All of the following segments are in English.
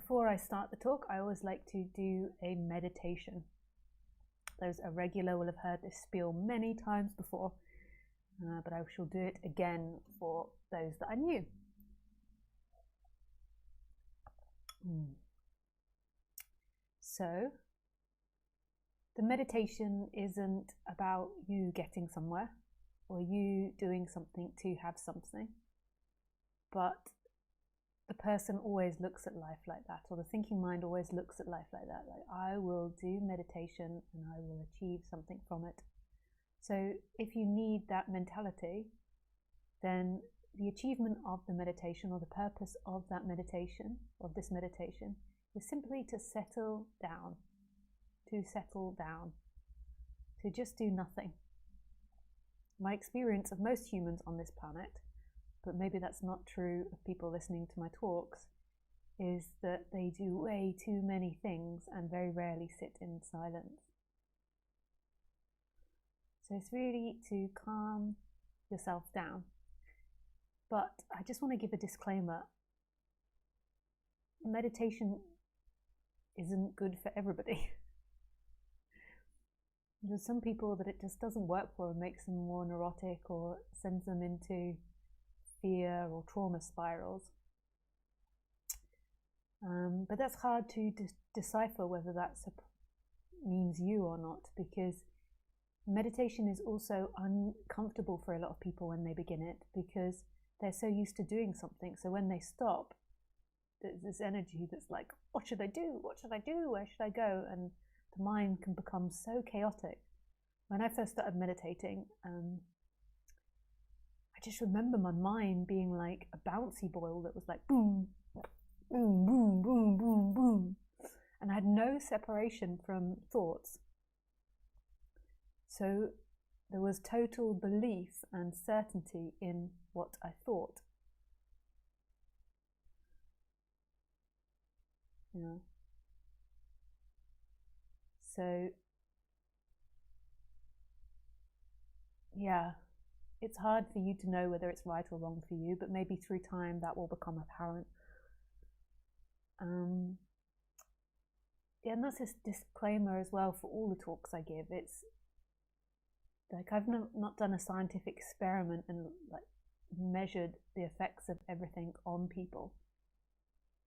before I start the talk, I always like to do a meditation. Those are regular will have heard this spiel many times before, but I shall do it again for those that are new. So, the meditation isn't about you getting somewhere or you doing something to have something, but the person always looks at life like that, or the thinking mind always looks at life like that, like I will do meditation and I will achieve something from it. So if you need that mentality, then the achievement of the meditation, or the purpose of that meditation, of this meditation, is simply to settle down, to just do nothing. My experience of most humans on this planet, but maybe that's not true of people listening to my talks, is that they do way too many things and very rarely sit in silence. So it's really to calm yourself down. But I just want to give a disclaimer. Meditation isn't good for everybody. There's some people that it just doesn't work for and makes them more neurotic or sends them into fear or trauma spirals. But that's hard to decipher whether that means you or not, because meditation is also uncomfortable for a lot of people when they begin it, because they're so used to doing something. So when they stop, there's this energy that's like, what should I do? What should I do? Where should I go? And the mind can become so chaotic. When I first started meditating, I just remember my mind being like a bouncy ball that was like boom, boom, boom, boom, boom, boom. And I had no separation from thoughts. So there was total belief and certainty in what I thought. So, yeah, it's hard for you to know whether it's right or wrong for you, but maybe through time that will become apparent. Yeah, and that's a disclaimer as well for all the talks I give. It's like I've not done a scientific experiment and like measured the effects of everything on people.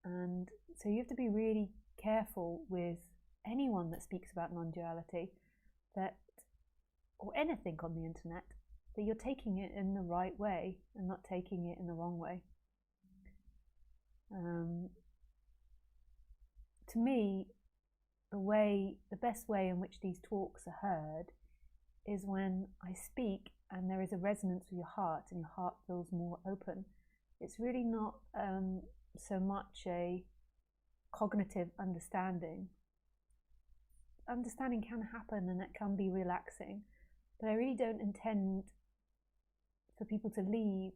And so you have to be really careful with anyone that speaks about non-duality, or anything on the internet, that you're taking it in the right way and not taking it in the wrong way. To me, the best way in which these talks are heard is when I speak and there is a resonance with your heart and your heart feels more open. It's really not so much a cognitive understanding. Understanding can happen and it can be relaxing, but I really don't intend for people to leave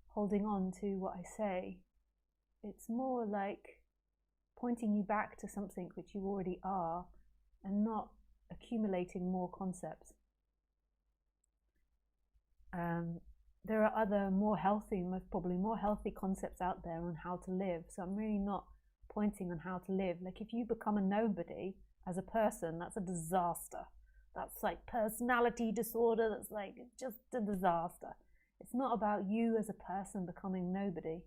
holding on to what I say. It's more like pointing you back to something which you already are and not accumulating more concepts. There are other probably more healthy concepts out there on how to live, so I'm really not pointing on how to live. Like if you become a nobody as a person, that's a disaster. That's like personality disorder, that's like just a disaster. It's not about you as a person becoming nobody.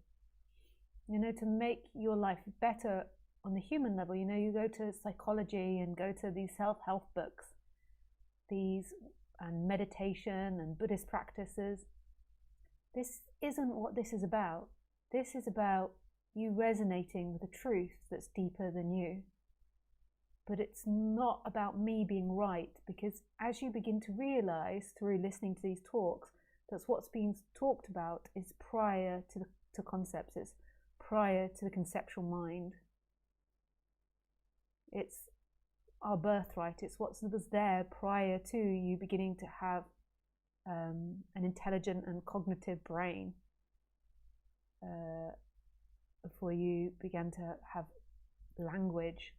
To make your life better on the human level, you go to psychology and go to these self-help books, and meditation and Buddhist practices. This isn't what this is about. This is about you resonating with a truth that's deeper than you. But it's not about me being right, because as you begin to realize through listening to these talks, that's what's being talked about is prior to concepts, it's prior to the conceptual mind. It's our birthright, it's what was there prior to you beginning to have an intelligent and cognitive brain, before you began to have language.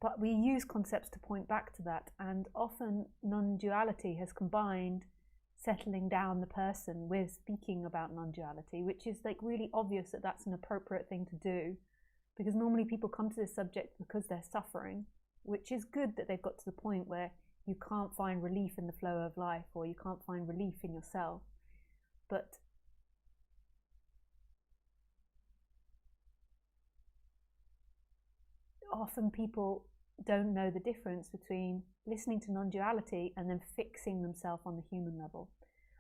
But we use concepts to point back to that, and often non-duality has combined settling down the person with speaking about non-duality, which is like really obvious that that's an appropriate thing to do, because normally people come to this subject because they're suffering, which is good that they've got to the point where you can't find relief in the flow of life, or you can't find relief in yourself. But often people don't know the difference between listening to non-duality and then fixing themselves on the human level.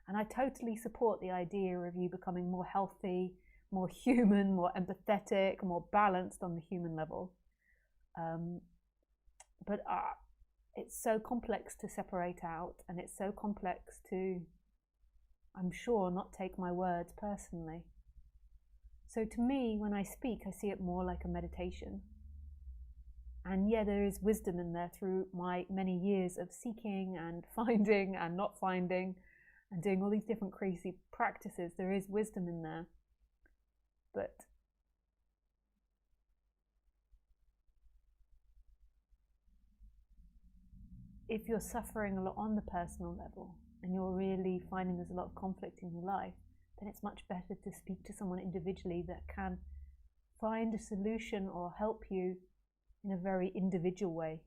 And I totally support the idea of you becoming more healthy, more human, more empathetic, more balanced on the human level. But it's so complex to separate out, and it's so complex to, I'm sure, not take my words personally. So to me, when I speak, I see it more like a meditation. And yeah, there is wisdom in there through my many years of seeking and finding and not finding and doing all these different crazy practices. There is wisdom in there. But if you're suffering a lot on the personal level and you're really finding there's a lot of conflict in your life, then it's much better to speak to someone individually that can find a solution or help you in a very individual way.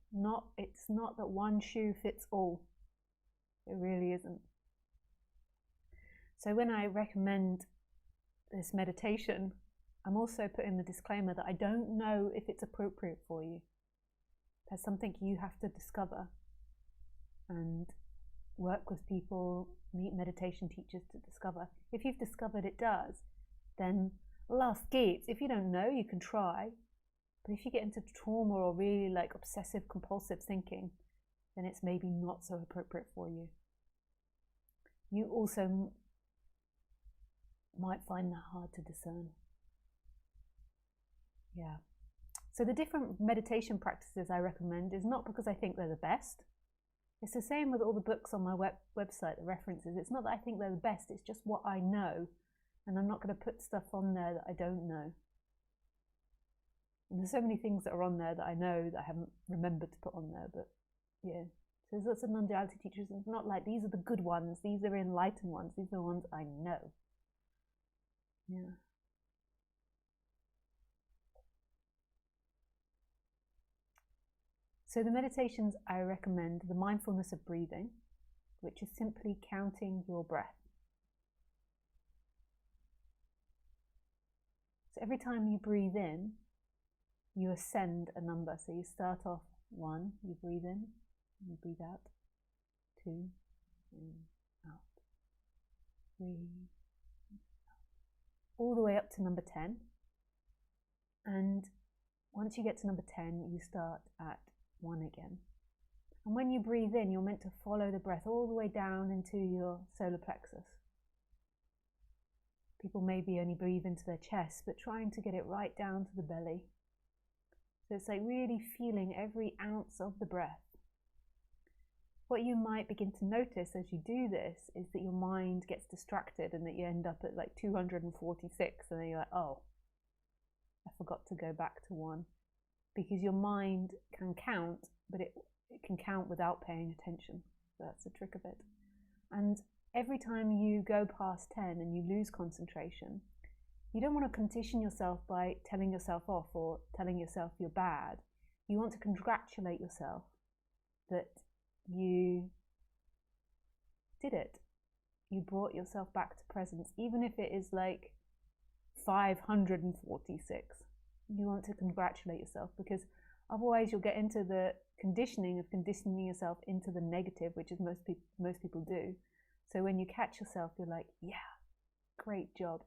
It's not that one shoe fits all. It really isn't. So when I recommend this meditation, I'm also putting the disclaimer that I don't know if it's appropriate for you. There's something you have to discover and work with people, meet meditation teachers to discover. If you've discovered it does, then last gates. If you don't know, you can try. But if you get into trauma or really like obsessive compulsive thinking, then it's maybe not so appropriate for you. You also might find that hard to discern. Yeah. So the different meditation practices I recommend is not because I think they're the best. It's the same with all the books on my website, the references. It's not that I think they're the best, it's just what I know. And I'm not going to put stuff on there that I don't know. And there's so many things that are on there that I know that I haven't remembered to put on there, but yeah. So there's lots of non-duality teachers, and it's not like these are the good ones, these are enlightened ones, these are the ones I know. Yeah. So the meditations I recommend, the mindfulness of breathing, which is simply counting your breath. So every time you breathe in, you ascend a number. So you start off 1, you breathe in, you breathe out, 2, in, out, 3, out, all the way up to number 10. And once you get to number 10, you start at 1 again. And when you breathe in, you're meant to follow the breath all the way down into your solar plexus. People maybe only breathe into their chest, but trying to get it right down to the belly. So it's like really feeling every ounce of the breath. What you might begin to notice as you do this is that your mind gets distracted and that you end up at like 246, and then you're like, oh, I forgot to go back to 1. Because your mind can count, but it can count without paying attention. So that's the trick of it. And every time you go past 10 and you lose concentration, you don't want to condition yourself by telling yourself off or telling yourself you're bad. You want to congratulate yourself that you did it. You brought yourself back to presence, even if it is like 546. You want to congratulate yourself, because otherwise you'll get into the conditioning of conditioning yourself into the negative, which is most people do. So when you catch yourself, you're like, yeah, great job.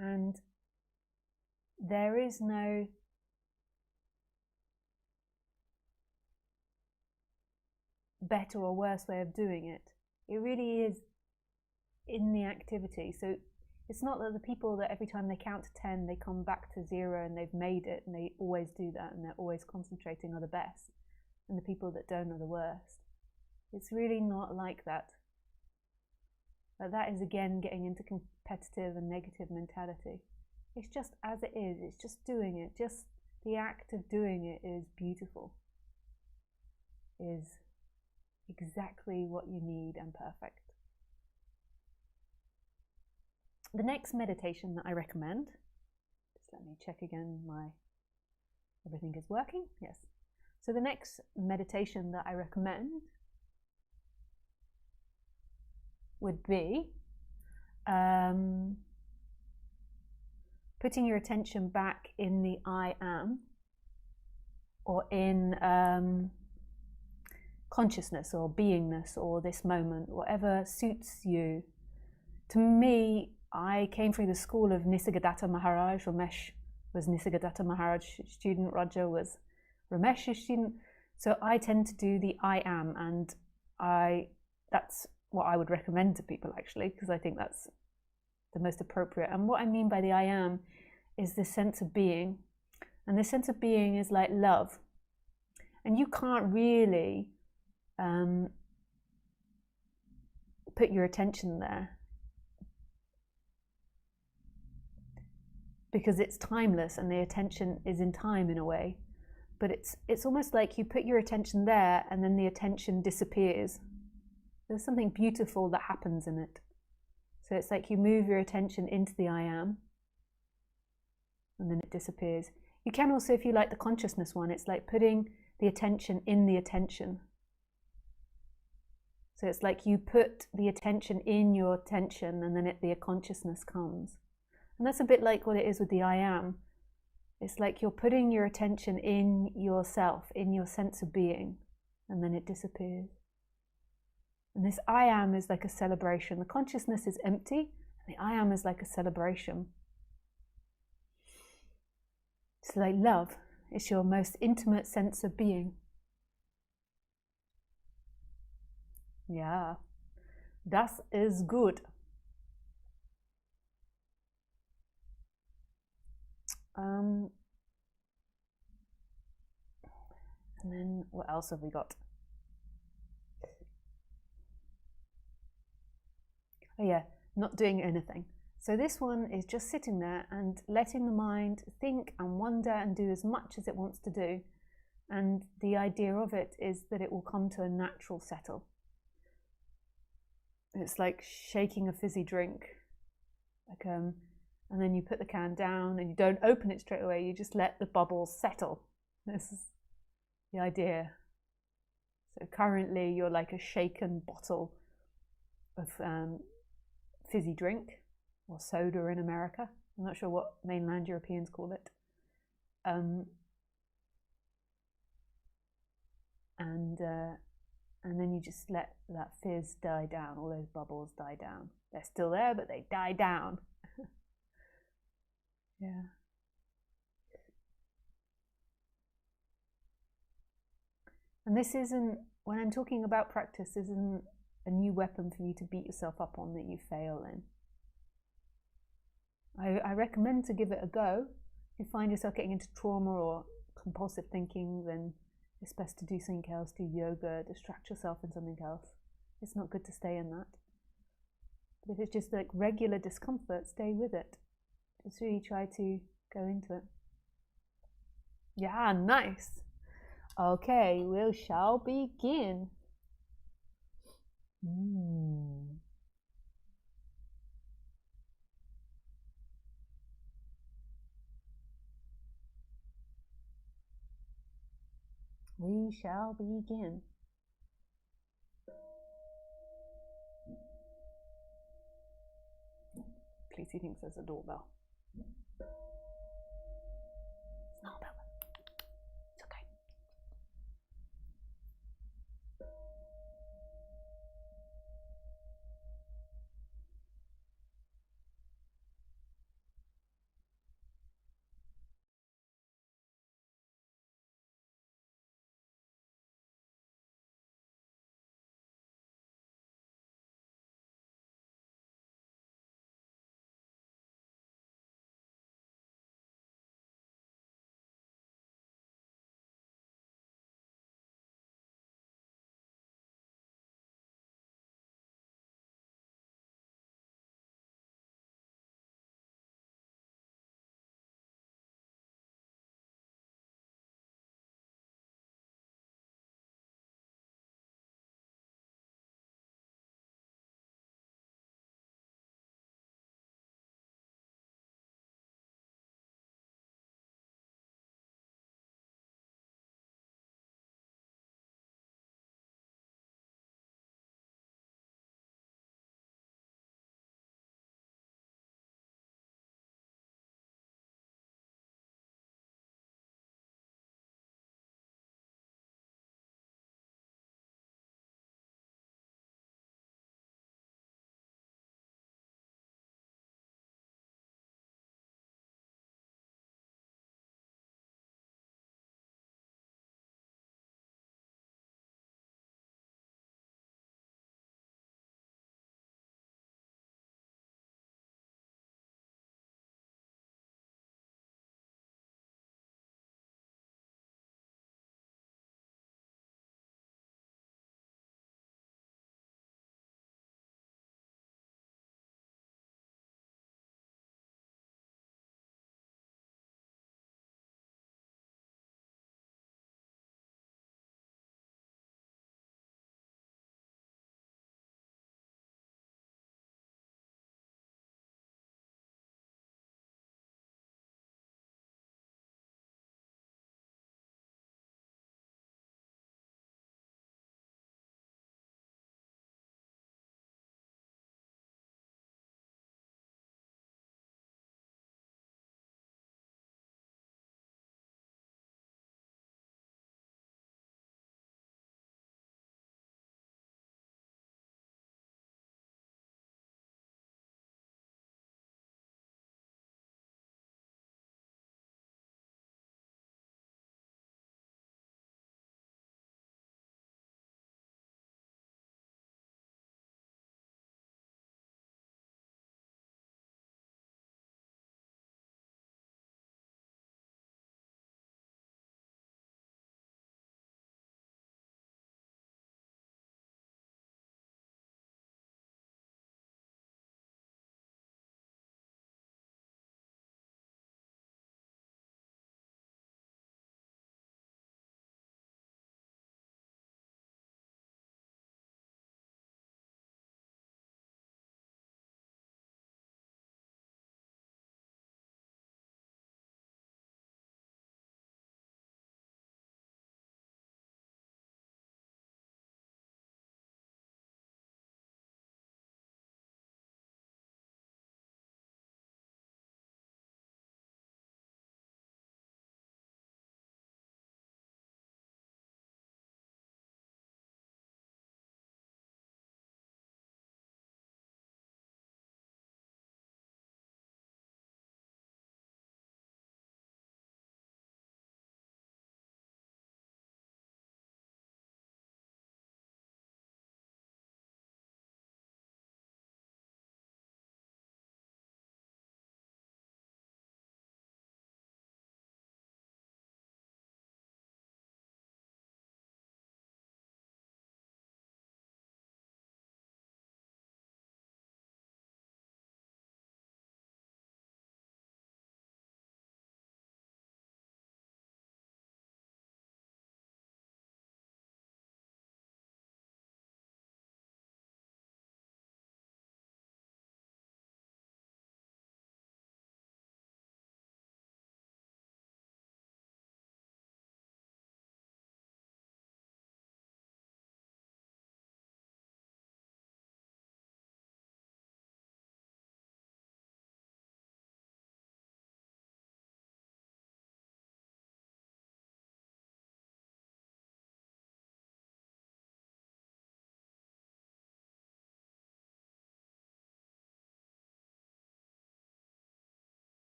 And there is no better or worse way of doing it. It really is in the activity. So it's not that the people that every time they count to 10, they come back to 0 and they've made it, and they always do that and they're always concentrating are the best, and the people that don't are the worst. It's really not like that. But that is again getting into competitive and negative mentality. It's just as it is, it's just doing it. Just the act of doing it is beautiful. exactly what you need and perfect. The next meditation that I recommend, just let me check again, everything is working, yes. So the next meditation that I recommend would be putting your attention back in the I am, or in consciousness or beingness or this moment, whatever suits you. To me, I came through the school of Nisargadatta Maharaj. Ramesh was Nisargadatta Maharaj's student, Raja was Ramesh's student. So I tend to do the I am, and that's what I would recommend to people, actually, because I think that's the most appropriate. And what I mean by the I am is this sense of being. And this sense of being is like love. And you can't really put your attention there, because it's timeless and the attention is in time in a way. But it's almost like you put your attention there and then the attention disappears. There's something beautiful that happens in it. So it's like you move your attention into the I am and then it disappears. You can also, if you like the consciousness one, it's like putting the attention in the attention. So it's like you put the attention in your attention and then the consciousness comes. And that's a bit like what it is with the I am. It's like you're putting your attention in yourself, in your sense of being, and then it disappears. And this I am is like a celebration. The consciousness is empty, and the I am is like a celebration. It's like love. It's your most intimate sense of being. Yeah, das ist gut. And then what else have we got? Oh yeah, not doing anything. So this one is just sitting there and letting the mind think and wonder and do as much as it wants to do. And the idea of it is that it will come to a natural settle. It's like shaking a fizzy drink. And then you put the can down and you don't open it straight away, you just let the bubbles settle. This is the idea. So currently you're like a shaken bottle of fizzy drink, or soda in America. I'm not sure what mainland Europeans call it. And then you just let that fizz die down, all those bubbles die down. They're still there, but they die down. Yeah. And this isn't, when I'm talking about practice, isn't a new weapon for you to beat yourself up on that you fail in. I recommend to give it a go. If you find yourself getting into trauma or compulsive thinking, then it's best to do something else, do yoga, distract yourself in something else. It's not good to stay in that. But if it's just like regular discomfort, stay with it. Just really try to go into it. Yeah, nice. Okay, we shall begin. We shall begin. Please, he thinks there's a doorbell. It's not a bell.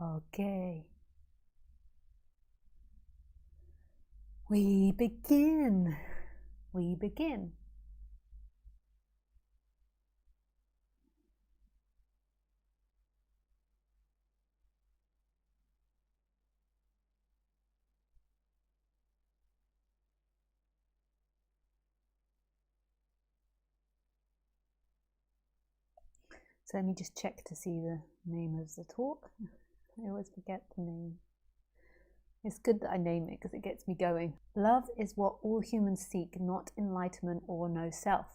Okay. We begin. We begin. So let me just check to see the name of the talk. I always forget the name. It's good that I name it because it gets me going. Love is what all humans seek, not enlightenment or no self.